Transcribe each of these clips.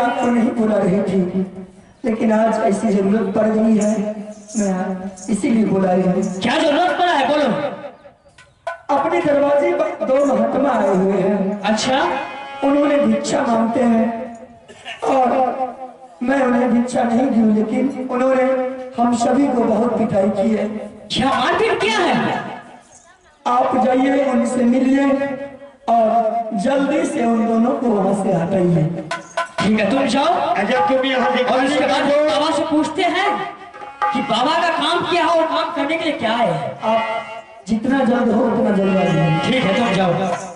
आपको नहीं बुला रही थी, लेकिन आज ऐसी जरूरत पड़ गई है, मैं इसीलिए बुलाई हूँ। क्या जरूरत पड़ा है, बोलो। अपने दरवाजे पर दो महात्मा आए हुए हैं। अच्छा, उन्होंने भिक्षा मांगते हैं और मैं उन्हें भिक्षा नहीं दी, लेकिन उन्होंने हम सभी को बहुत पिटाई की है। क्या मारपीट किया है? आप जाइए, उनसे मिलिए और जल्दी से उन दोनों को वहां से हटाइए। ठीक है, तुम जाओ। अजब तुम यहाँ और उसके बाद बाबा से पूछते हैं कि बाबा का काम क्या है और काम करने के लिए क्या है। आप जितना जल्द हो उतना जल्द आइए। ठीक है, तुम जाओ।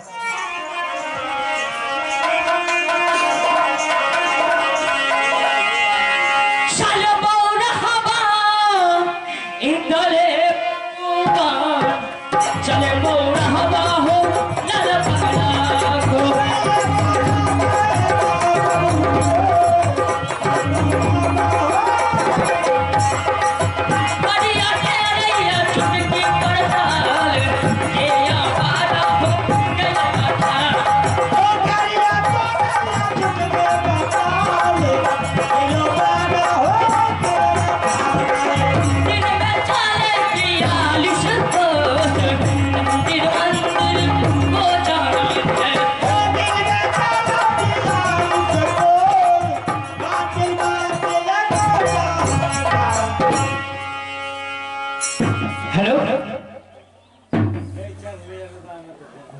हेलो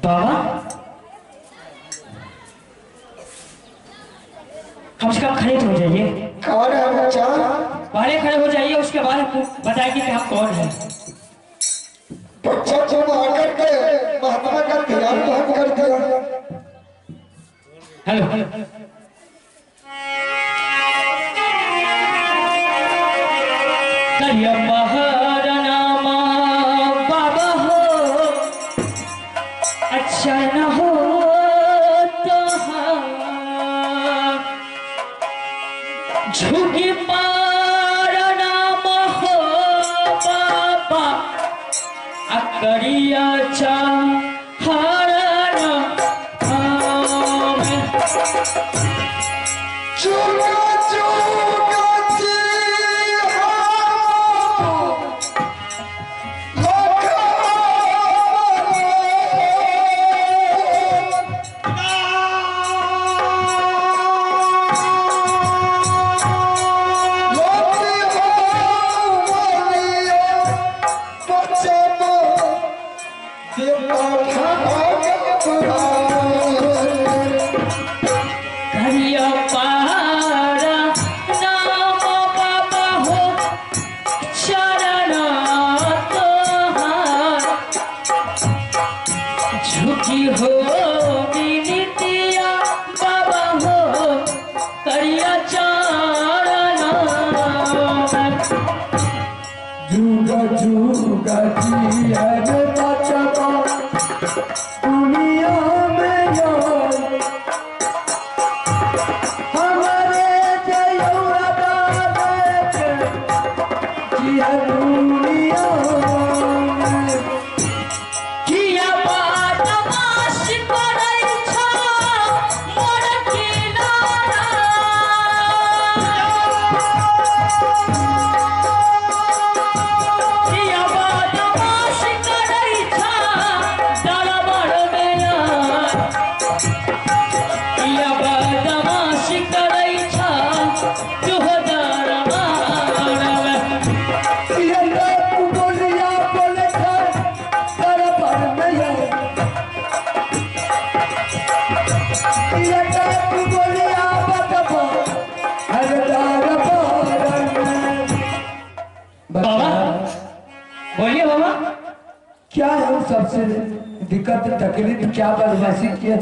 बाबा, कम से कम खड़े तो हो जाइए। कौन है बच्चा? पहले खड़े हो जाइए, उसके बाद बताइए कि आप कौन है। बच्चा तुम आकर के महात्मा का ध्यान भंग कर दिया। हेलो, करिया महारानामा बाबा हो, अच्छा न हो तो झुकी पारानामा हो बाबा, अकरिया चा हाराना सबसे दिक्कत तकलीफ क्या बदमाशी किया?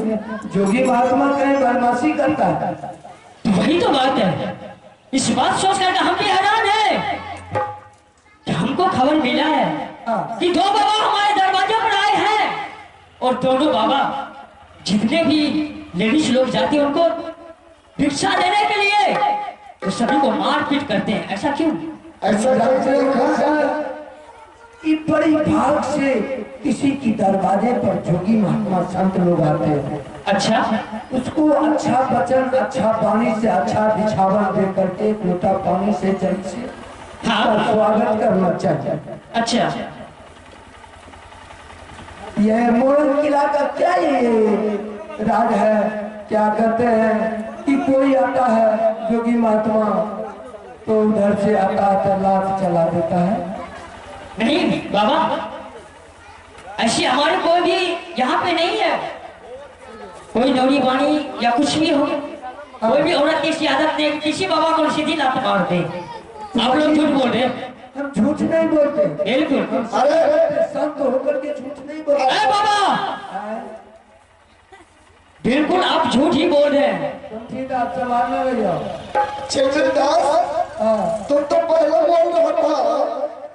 जोगी महात्मा कहीं बदमाशी करता है? वही तो बात है। इस बात सोच कर हम भी हैरान है कि हमको खबर मिला है कि दो बाबा हमारे दरवाजे पर आए हैं और दोनों बाबा जितने भी लेडीज लोग जाते हैं उनको भिक्षा देने के लिए तो सभी को मार पीट करते हैं। ऐसा क्यों? ऐसा बड़ी भाग से किसी की दरवाजे पर जोगी महात्मा संत लोग आते हैं अच्छा उसको अच्छा वचन, अच्छा पानी से, अच्छा बिछावन दे करके एक लोटा पानी से जल से हाँ उसका स्वागत करना चाहिए। अच्छा यह मोरन किला का क्या ये राज है? क्या कहते हैं कि कोई आता है जोगी महात्मा तो उधर से आता आता लात चला देता है। नहीं बाबा, ऐसी हमारे कोई भी यहाँ पे नहीं है। कोई नौरी वाणी या कुछ भी हो, कोई भी औरत की ऐसी आदत नहीं किसी बाबा को सीधी लात मार दे। आप लोग झूठ बोल रहे हैं। हम झूठ नहीं बोलते, बिल्कुल। अरे संत होकर के झूठ नहीं बोलते। अरे बाबा, बिल्कुल आप झूठ ही बोल रहे हैं। ठीक है, आप सवाल में ले जाओ। दास, तुम तो पहले बोल रहा था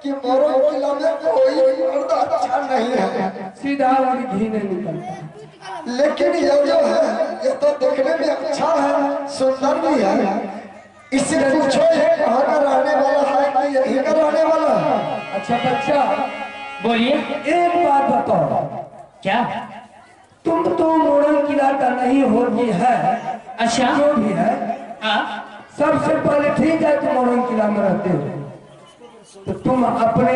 कि मोरो किला में कोई मर्द अच्छा नहीं है, सीधा वाली घी नहीं निकलता। लेकिन ये जो है ये तो देखने में अच्छा है, सुंदर भी है। इससे पूछो ये कहाँ का रहने वाला है कि यहीं का रहने वाला है? अच्छा बच्चा, बोलिए। एक बात बताओ, क्या? तुम तो मोरन किला का नहीं हो भी है, अच्छा जो भी है, हाँ सबसे पहले ठीक है तुम मोरन किला में रहते हो तो तुम अपने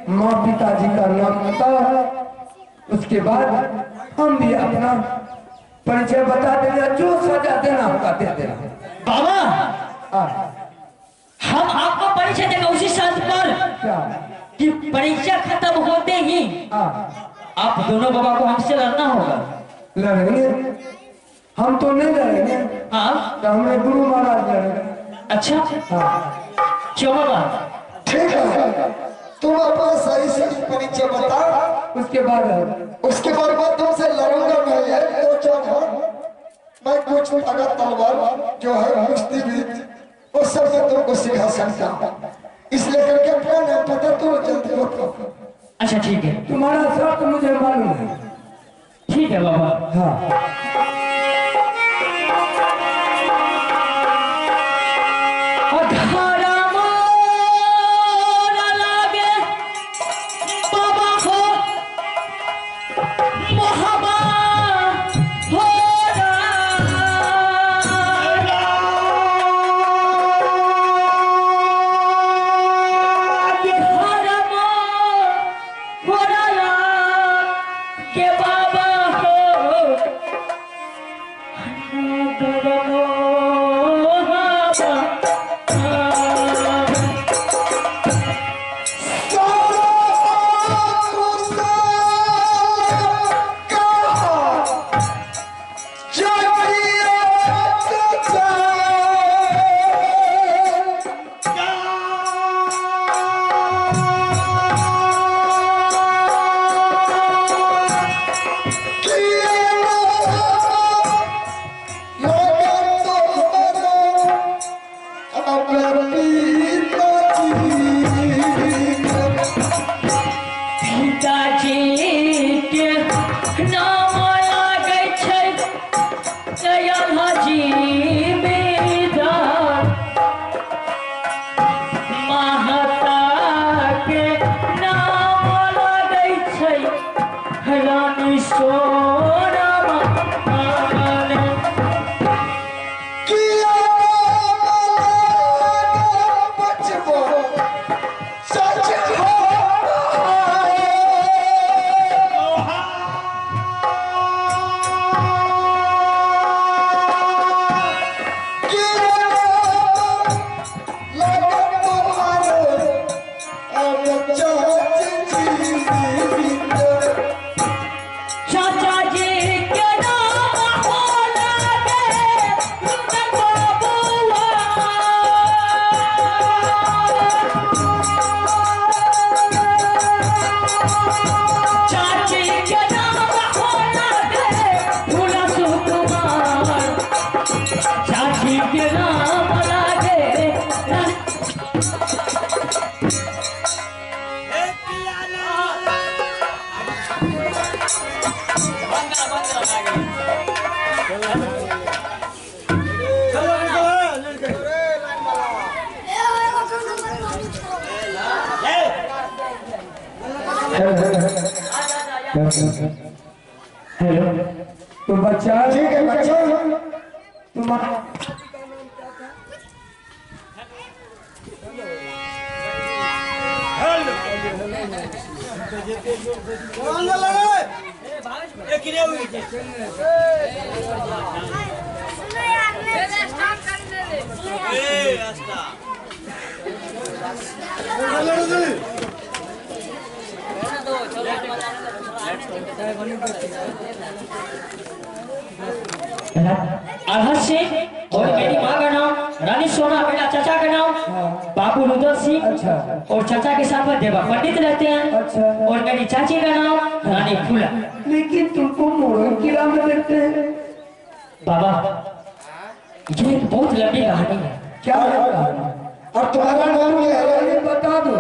माँ पिताजी का नाम बताओ, उसके बाद हम भी अपना परिचय बता देंगे, जो सजा देना होगा दे देना। बाबा, हाँ, हम आपको परिचय देंगे उसी शर्त पर क्या? कि परीक्षा खत्म होते ही हाँ, आप दोनों बाबा को हमसे लड़ना होगा। लड़ेंगे, हम तो नहीं लड़ेंगे, हाँ तो हमें गुरु महाराज लड़ेंगे। अच्छा हाँ, क्यों बाबा? ठीक है, तुम अपना सही सही परिचय बता, उसके बाद मैं तुमसे लड़ूंगा नहीं है। दो चार मैं कुछ अगर तलवार जो है कुश्ती भी वो सब मैं तुमको सिखा सकता हूँ, इसलिए करके अपना नाम पता तुम जल्दी बताओ। अच्छा ठीक है, तुम्हारा शर्त मुझे मालूम है। ठीक है बाबा। हाँ, हेलो तो बच्चा ठीक है बच्चा। तुम्हारा अरहत सिंह और मेरी माँ का नाम रानी सोना, मेरा चाचा का नाम बाबू रुद्र सिंह, अच्छा और चाचा के साथ में देवा पंडित रहते हैं, अच्छा। और मेरी चाची का नाम रानी फूला। लेकिन तुमको मोड़न किला में देखते हैं, बाबा ये एक बहुत लंबी कहानी है। क्या है? और तुम्हारा नाम क्या है? ये बता दो।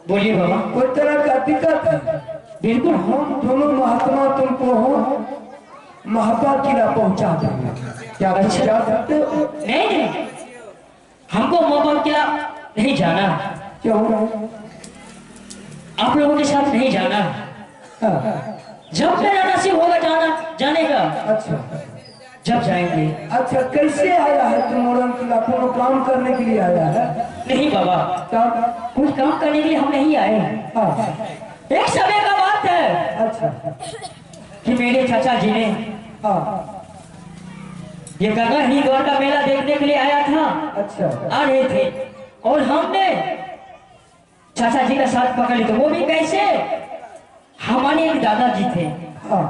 बोलिए बाबा। कोई तरह का दिक्कत है? बिल्कुल हम दोनों महात्मा तुमको हो महाबा किला पहुंचा देंगे, क्या पहुंचा सकते हो? नहीं नहीं, हमको मोहब्बत किला नहीं जाना, क्यों? आप लोगों के साथ नहीं जाना। हाँ, जब मेरा नसीब होगा जाने का, अच्छा जब जाएंगे। अच्छा। कैसे आया है तुम मोड़न किला? कोनो काम करने के लिए आया है? नहीं बाबा, क्या? कुछ काम करने के लिए हम नहीं आए हैं। हाँ, एक समय का बात है अच्छा कि मेरे चाचा जी ने हाँ, ये गंगा हरिद्वार का मेला देखने के लिए आया था, अच्छा आ रहे थे, और हमने चाचा जी का साथ पकड़ लिया। तो वो भी कैसे? हमारे एक दादाजी थे, हाँ।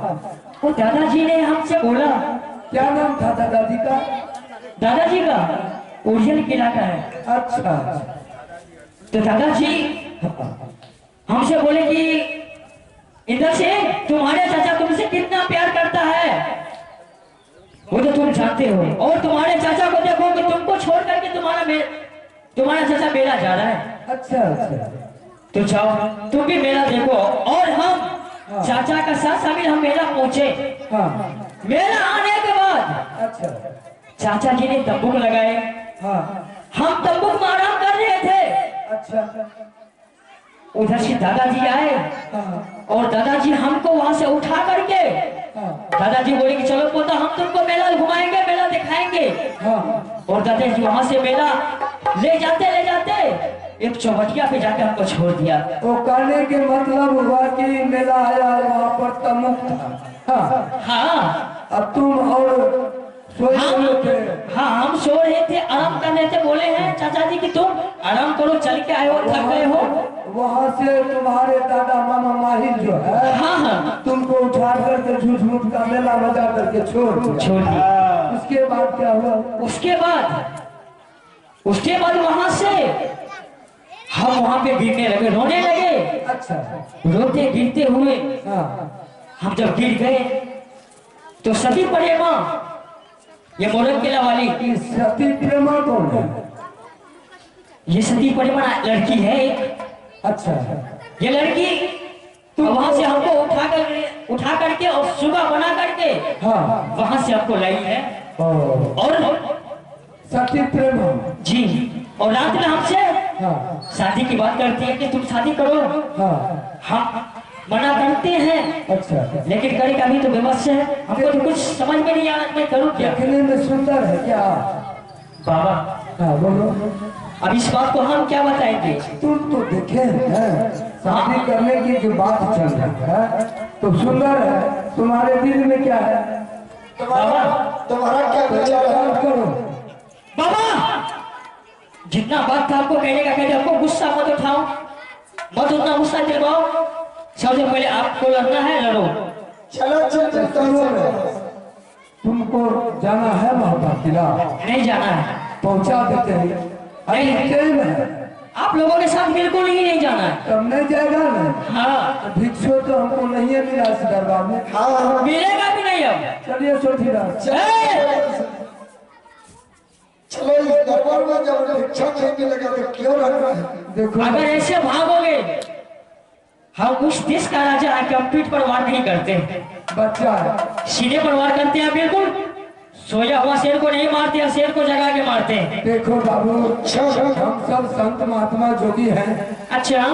वो दादाजी ने हमसे बोला, क्या नाम था दादाजी का? दादाजी का ओरिजिनल किला का है। अच्छा तो दादाजी हमसे बोले कि इंदर सिंह, तुम्हारे चाचा तुमसे कितना प्यार करता है वो तो तुम जानते हो, और तुम्हारे चाचा को देखो कि तुमको छोड़ करके तुम्हारा चाचा मेला जा रहा है। अच्छा अच्छा। तो जाओ तुम भी मेला देखो। और हम चाचा का साथ शामिल हम मेला पहुंचे। हाँ, मेला आने के बाद अच्छा चाचा जी ने तंबू लगाए, हाँ, हम तंबू में आराम कर रहे थे। अच्छा उधर से दादाजी आए, हाँ, और दादाजी हमको वहां से उठा करके, हाँ, दादाजी बोले कि चलो पोता, हम तुमको मेला घुमाएंगे, मेला दिखाएंगे। हाँ। और दादाजी वहां से मेला ले जाते एक चौबटिया पे जाकर हमको छोड़ दिया। वो कहने के मतलब हुआ कि मेला आया वहाँ पर तमुक था। हाँ, हाँ अब तुम और सोए हुए थे। हाँ, हम सो रहे थे, आराम कर रहे थे। बोले हैं चाचा जी कि तुम आराम करो, चल के आए हो, थक गए हो। वहाँ से तुम्हारे दादा मामा माहिर जो है, हाँ हाँ, तुमको उठा करके झूठ मूठ का मेला में जा करके छोड़ दिया। उसके बाद क्या हुआ? उसके बाद वहां से हम वहां पे गिरने लगे, रोने लगे। अच्छा, रोते गिरते हुए हाँ, हम जब गिर गए तो सती प्रेमा, ये मोरन किला वाली, ये सती प्रेमा कौन है? ये सती प्रेमा लड़की है एक। अच्छा, ये लड़की वहां से हमको उठा करके और सुबह बना करके हाँ, वहां से हमको लाई है। और सती प्रेमा, जी, और रात में हमसे हाँ, शादी की बात करती है कि तुम शादी करो। हाँ, हम मना करते हैं, अच्छा। लेकिन करे का भी तो विवश है, हमको तो कुछ समझ में नहीं आ रहा, मैं करूँ क्या? देखने में सुंदर है क्या? बाबा हाँ, बोलो। अब इस बात को हम क्या बताएंगे? तुम तो देखे हैं, शादी करने की जो बात चल रही है तो सुंदर है, तुम्हारे दिल में क्या है? तुम्हारा क्या विचार है? बात करो। बाबा जितना बात था आपको कहने का कहते, आपको गुस्सा मत उठाओ, मत उतना गुस्सा दिलवाओ। सबसे पहले आपको लड़ना है, लड़ो। चलो तुमको जाना है महाबा किला? नहीं जाना है, पहुंचा देते हैं। नहीं। ट्रेन है, आप लोगों के साथ बिल्कुल ही नहीं जाना है। तब नहीं जाएगा ना? हाँ, भिक्षु तो हमको नहीं है मिला इस दरबार में। हाँ, मिलेगा भी नहीं अब। चलिए सोचीराज, चलो इस दरबार में जब भिक्षा नहीं मिलेगा तो क्यों रहना है? देखो अगर ऐसे भागोगे, हम उस देश का राजा है कि हम पीठ पर वार नहीं करते, बच्चा है, सीधे पर वार करते हैं। बिल्कुल सोया हुआ शेर को नहीं मारते हैं, शेर को जगा के मारते हैं। देखो बाबू, हम सब संत महात्मा जोगी हैं, अच्छा,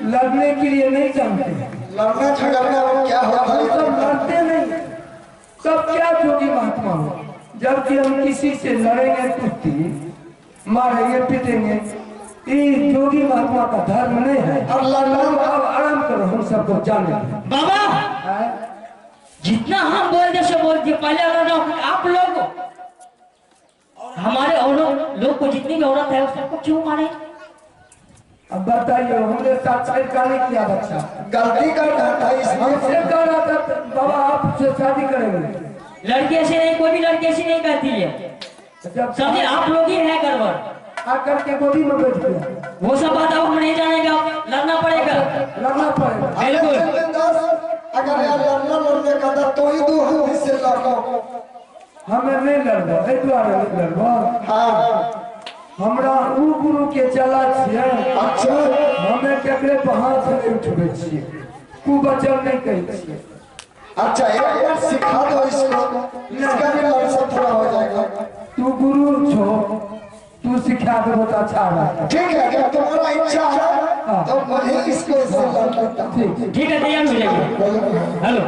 लड़ने के लिए नहीं जानते, लड़ने झगड़ने और क्या होता हम है? सब लड़ते नहीं, सब क्या जोगी महात्मा हो। जबकि हम किसी से लड़ेंगे कुश्ती, मारेंगे पीटेंगे, ये जोगी महात्मा का धर्म नहीं है। और लड़ना अब आराम करो, हम सबको जाने बाबा हैं। जितना हम बोल दे सो बोल दिए। पहले आप लोग हमारे औरत लोग को जितनी भी औरत है सबको क्यों मारे? अब बताइए, हमने साथ का नहीं किया बच्चा, गलती कर रहा था इसलिए हमसे कह रहा था बाबा आपसे शादी करेंगे। लड़की ऐसी नहीं, कोई भी लड़की ऐसी नहीं कहती है। जब समझे आप लोग ही है गड़बड़। आकर के गोदी में बैठ गया, वो सब बात अब हम नहीं जानेंगे, लड़ना पड़ेगा। लड़ना पड़ेगा। बिल्कुल। अगर यार लड़ने का था तो ही दो हाथ से लड़ो। हमें नहीं लड़बो, एहि दुआरे नहीं लड़बो। हाँ हमरा उ गुरु के चला छियै, अच्छा हमें केकरे पर हाथ नहीं उठबै छियै, कु बचन नहीं कहै छियै। अच्छा एक बार सिखा दो इसको, इसका भी लड़सा थोड़ा हो जाएगा। तू गुरु छो, तू सिखा दे तो अच्छा रहता। ठीक है, अगर तुम्हारा इच्छा है तो मैं इसको इससे लड़ लेता हूँ। ठीक है, तैयार हो जाइए। हेलो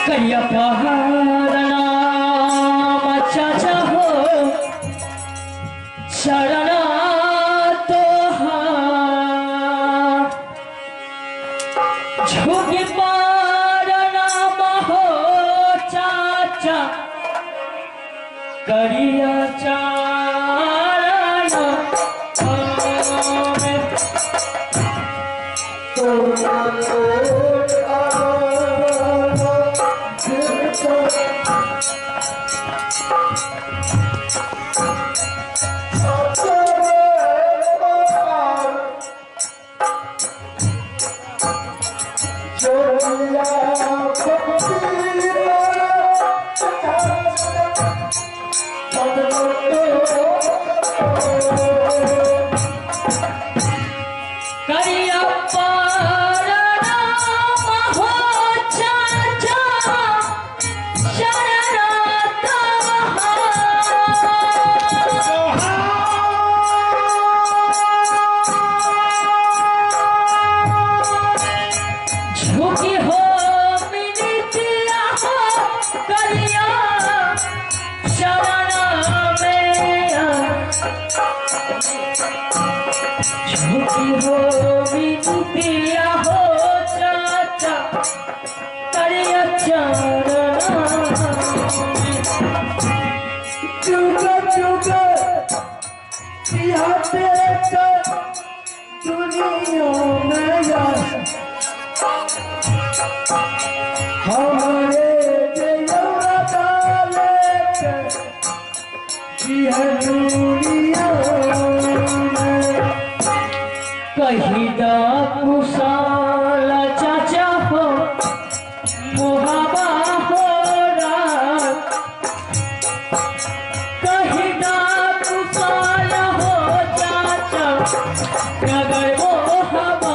करिया पहाड़ नाम चाचा हो, शरणा तो झुकी पार नाम हो चाचा, करिया करिया पार नाम हो चाचा, शरणा झुकी हो मिनतिया हो, करिया शरणा में झुकी हो मिनतिया हो चाचा, करिया चरणा चुग चुग सिहाते कर दुनिया में यश, हमारे देवरा डाले यह दुनिया में। कही दा कुशाल चाचा हो, मुहावा हो रात, कही दा कुशाल हो चाचा, अगर मुहावा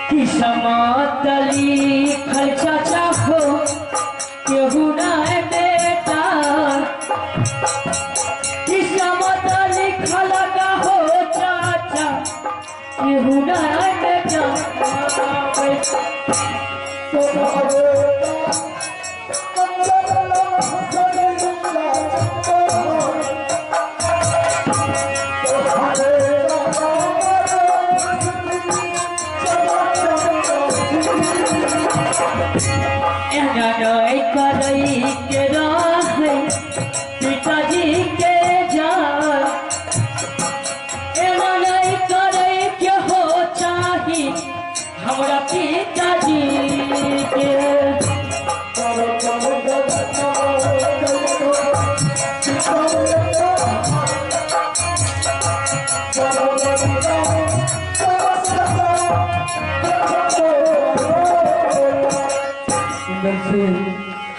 कि समातली खर्चा चाहो केहू ना बेटा कि समातली खलका हो चाचा केहू ना बेटा पिताजी के जान एना नहीं करे के हो चाही हमरा पिताजी के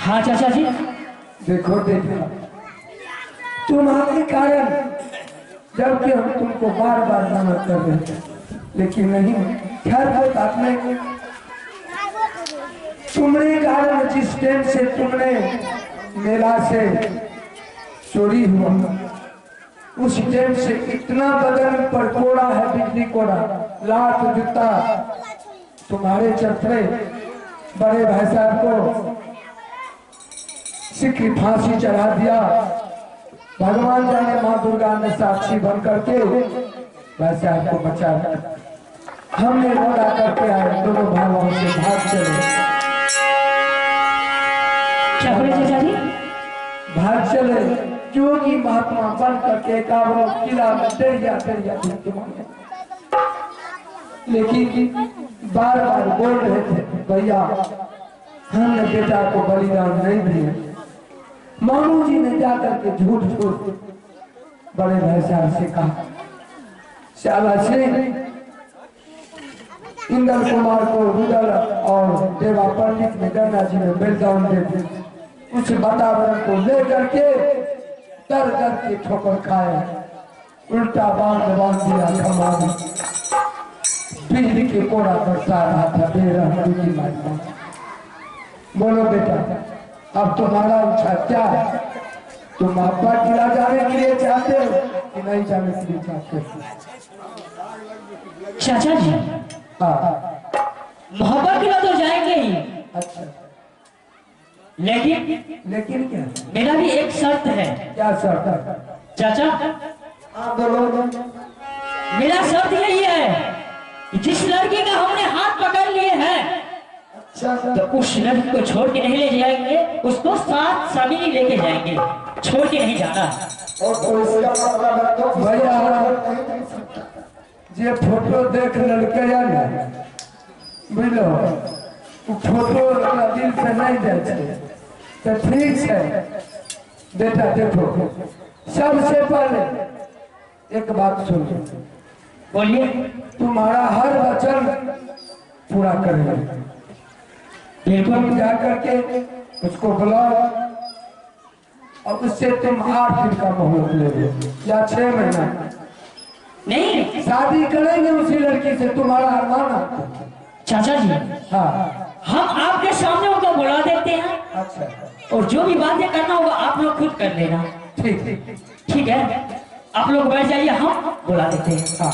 हाँ चाचा जी देखो देखो तुम्हारे कारण जबकि हम तुमको बार बार मना कर रहे थे लेकिन नहीं खैर कोई बात नहीं। तुम्हारे कारण जिस टाइम से तुमने मेला से चोरी हुआ उस टाइम से इतना बदन पर कोड़ा है बिजली कोड़ा लात जूता तुम्हारे चलते बड़े भाई साहब को सिक्की फांसी चढ़ा दिया। भगवान जाने माँ दुर्गा ने साक्षी बन करके वैसे आपको बचा हमने रोड़ा करके आए दोनों भाइयों से भाग चले। क्या बोले चाचा जी? भाग चले क्योंकि महात्मा बन करके काबरों किला में दरिया लेकिन बार बार बोल रहे थे भैया हमने बेटा को बलिदान नहीं दिया। मामू जी ने जाकर के झूठ झूठ बड़े भाई साहब से कहा शाला से इंद्र कुमार को रुदल और देवा पंडित ने गंगा जी में बलिदान दे दिया। उस वातावरण को लेकर के दर दर के ठोकर खाए उल्टा बांध दिया खम्भा में बिजली के कोड़ा बरसा रहा था बेरहमती की मात्रा। बोलो बेटा अब तुम्हारा इच्छा क्या है? तुम अब्बा किला जाने के लिए चाहते हो कि नहीं जाने के लिए चाहते हो? चाचा जी हाँ मोहब्बत किला तो जाएंगे ही अच्छा लेकिन क्या मेरा भी एक शर्त है। क्या शर्त है? चाचा हाँ बोलो। मेरा शर्त यही है कि जिस लड़की का हमने हाथ पकड़ लिए हैं तो उस लड़की को छोड़ के नहीं ले जाएंगे, उसको साथ सभी लेके जाएंगे, छोड़ के नहीं जाना। भैया ये फोटो देख लड़के ना बुझलो फोटो दिल से नहीं जाए तो ठीक है बेटा। देखो सबसे पहले एक बात सुनो बोलिए। तुम्हारा हर वचन पूरा करेंगे। बिल्कुल जा करके उसको बुलाओ और उससे तुम 8 दिन का मोहलत ले लो या 6 महीना। नहीं शादी करेंगे उसी लड़की से, तुम्हारा अरमान। चाचा जी हाँ हम आपके सामने उनको बुला देते हैं अच्छा और जो भी बातें करना होगा आप लोग खुद कर लेना। ठीक है आप लोग बैठ जाइए, हम बुला देते हैं। हाँ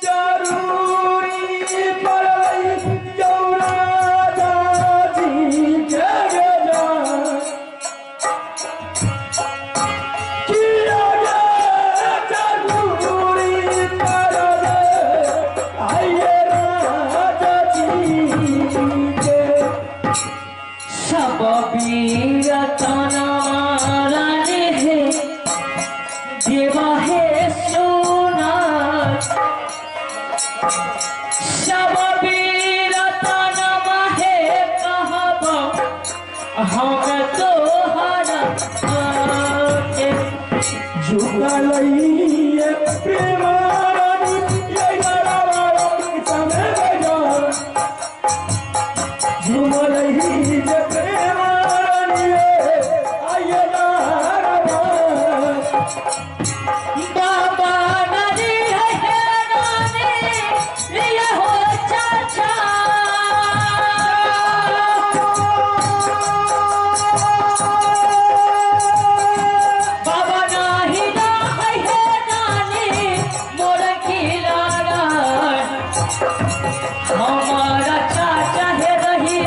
जरूरी पड़ई यौराजा जी के सब वीर तनवाराने है देवा है सोना सब वीर तनवा है कहबा हम तो हरा के जुगलइए प्रेमारानी ये गरावारा समय बजा जुगलइए प्रेमारानी आये नारा बाबा नदी है नानी ये हो चाचा बाबा नाही ना है नानी मोर खिलाड़ा हमारा चाचा है रही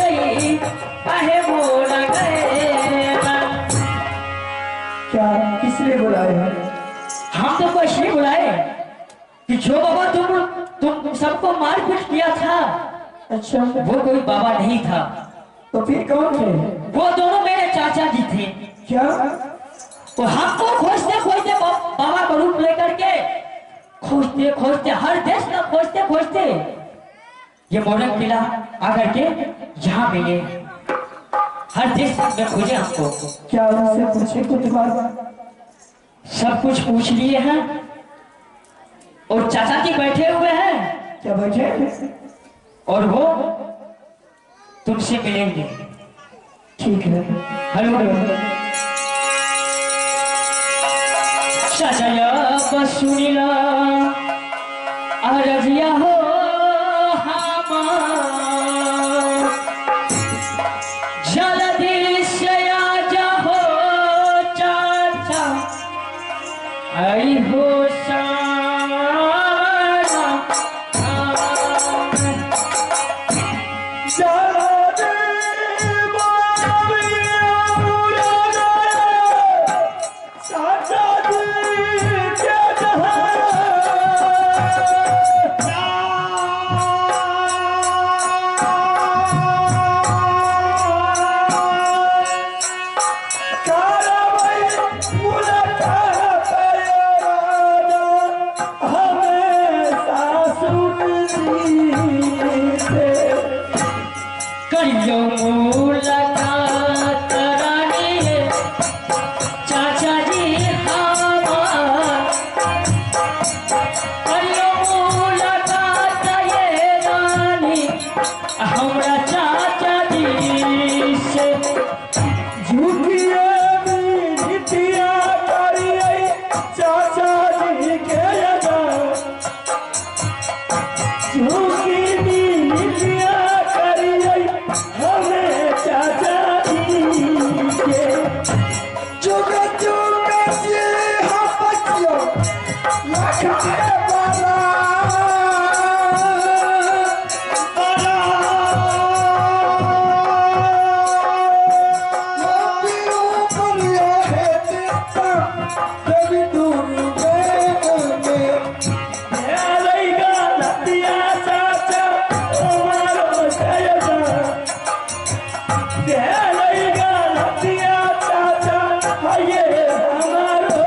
कहे मोर गए क्या किसने बुलाए हैं? हम तो कुछ नहीं बुलाए कि जो बाबा तुम सबको मार पीट किया था अच्छा वो कोई बाबा नहीं था तो फिर कौन थे? वो दोनों मेरे चाचा जी थे क्या तो हमको खोजते खोजते बाबा का रूप लेकर के खोजते खोजते हर देश में खोजते खोजते ये मोरंग किला आकर के यहाँ मिले हर देश में खोजे हमको क्या उनसे पूछे कुछ बात? सब कुछ पूछ लिए हैं और चाचा जी बैठे हुए हैं क्या बैठे? और वो तुमसे मिलेंगे ठीक है हेलो सजया बसुनिला अरजिया हो हमार जल्दी से आ जाओ चाचा आई हो सारा करियो मुलाकात रानी चाचा जी हमार करियो मुलाकात ये रानी हमरा चाचा जी से झूठिया मिठिया करिए चाचा जी के अदा झूठी मिठिया करिए हमें चाचा जी के जुग जुग जी हम बच्चियों लखाए वाला लंबियों बलिया है तेरा कभी दूर में लइगा लतिया चाचा हमारो सयदा लइगा लतिया चाचा ये हमारो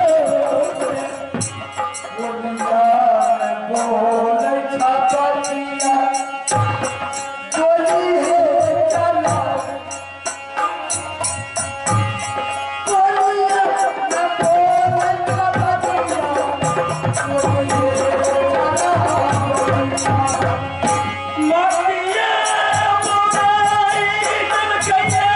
बोले चाचा जिया बोली है चला बोली न बोले चाचा जिया बोली है चला मतिया मोराई तन कया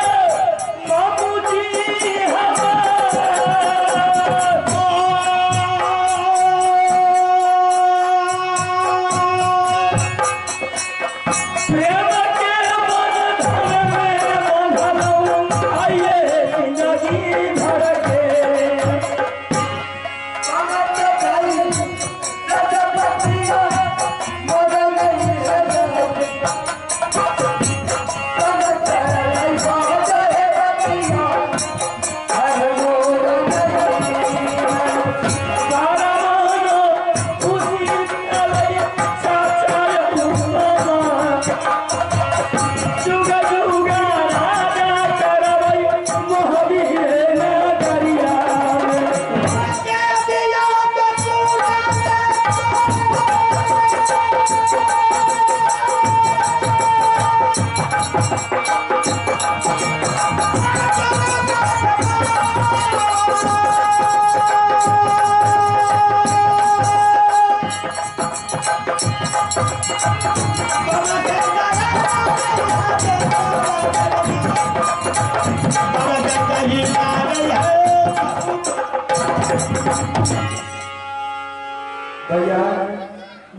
भैया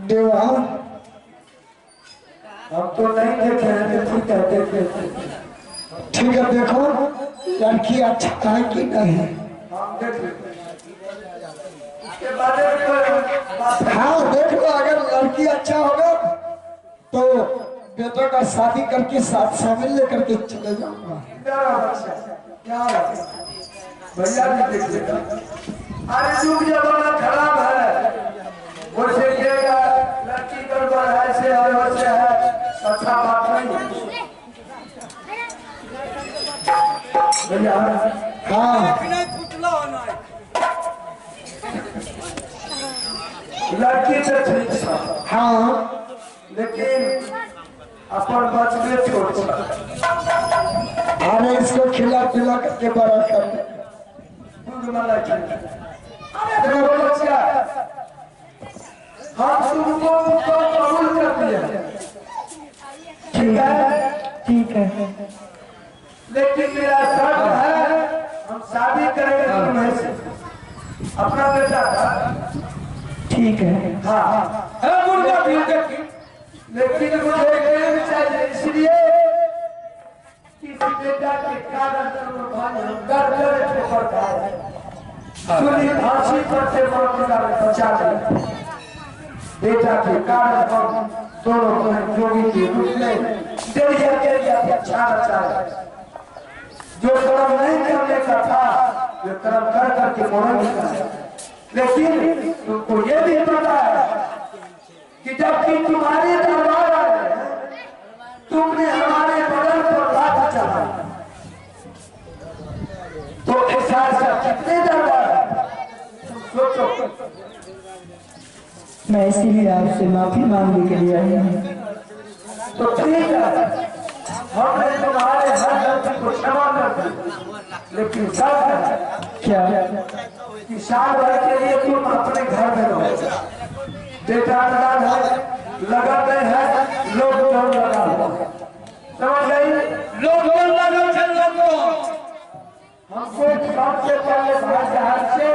देवा हम तो नहीं देखे हैं, तो ठीक है देखे। ठीक है, देखो लड़की अच्छा है कि नहीं। हम देख लेते हैं। उसके बाद में कोई बात है। हाँ देख लो, अगर लड़की अच्छा होगा तो बेटा का शादी करके साथ शामिल लेकर के चले जाऊंगा। क्या भैया भी देख लेगा। अरे युग जमाना खराब है, वो देखिएगा लड़की गड़बड़ है, से है वैसे है, अच्छा बात नहीं भैया। हाँ लड़की तो ठीक है, हाँ लेकिन अपन बचने छोड़। अरे इसको खिला पिला करके बड़ा कर। देखो बच्चा, हम तुमको कबूल कर दिया, ठीक है, लेकिन मेरा शर्त है, हम शादी करेंगे तुम्हें से, अपना बेटा का। ठीक है, हाँ मुर्गा भी देखी, लेकिन मुझे प्रेम चाहिए, इसलिए किसी बेटा के कागज सुनी फांसी पर से बचा दिया। बेटा के कागज दोनों जोगी के रूप में जो कर्म नहीं करने का था, जो कर्म कर करके मोहन का। लेकिन तुमको ये भी पता है कि जबकि तुम्हारे दरबार आए, तुमने हमारे बगल पर लात चढ़ा, तो ऐसा कितने दरबार है, सोचो। मैं इसीलिए आपसे माफी मांगने के लिए आई हूँ। तो ठीक है, हमने तुम्हारे हर गलती को क्षमा कर दी, लेकिन शर्त है क्या? कि साल भर के लिए तुम अपने घर में रहो। बेटा है, लगन में है, लोग लगा हुआ, समझ गई? लोग लगा चल हमको सबसे पहले भाई जहाज से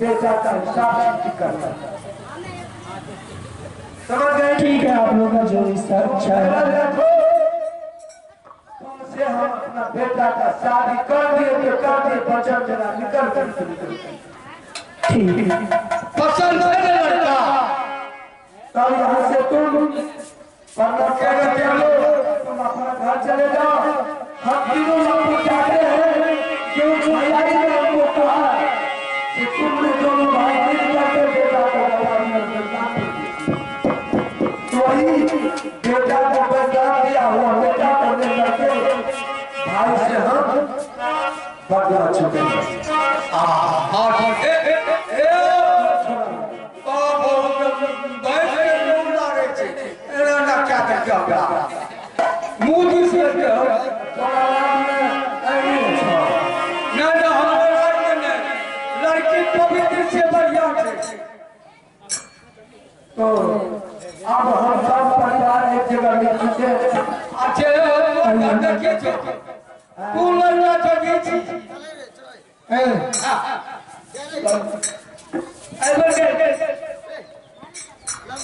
बेटा का हिसाब करना, समझ गए? ठीक है, आप लोगों का जो रिश्ता अच्छा है। तुमसे हम अपना बेटा का शादी कर दिए, बचन देना निकल कर। ठीक है, पसंद है लड़का, तब यहाँ से तुम तुम अपना घर चले जाओ। हम तीनों लोग चाहते हैं, जो भैया ने हमको कहा कि तुमने दोनों भाई मिल करके बेटा को तो वही बेटा को बदला दिया हुआ बेटा को लेकर के भाई से हम बदला चुके हैं। लड़की पवित्र से बढ़िया तो अब हम सब परिवार एक जगह मिल चुके हैं।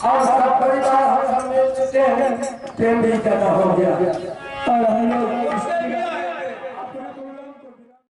और सब परिवार हम मिल चुके हैं, प्रेम भी ज्यादा हो गया और हम लोग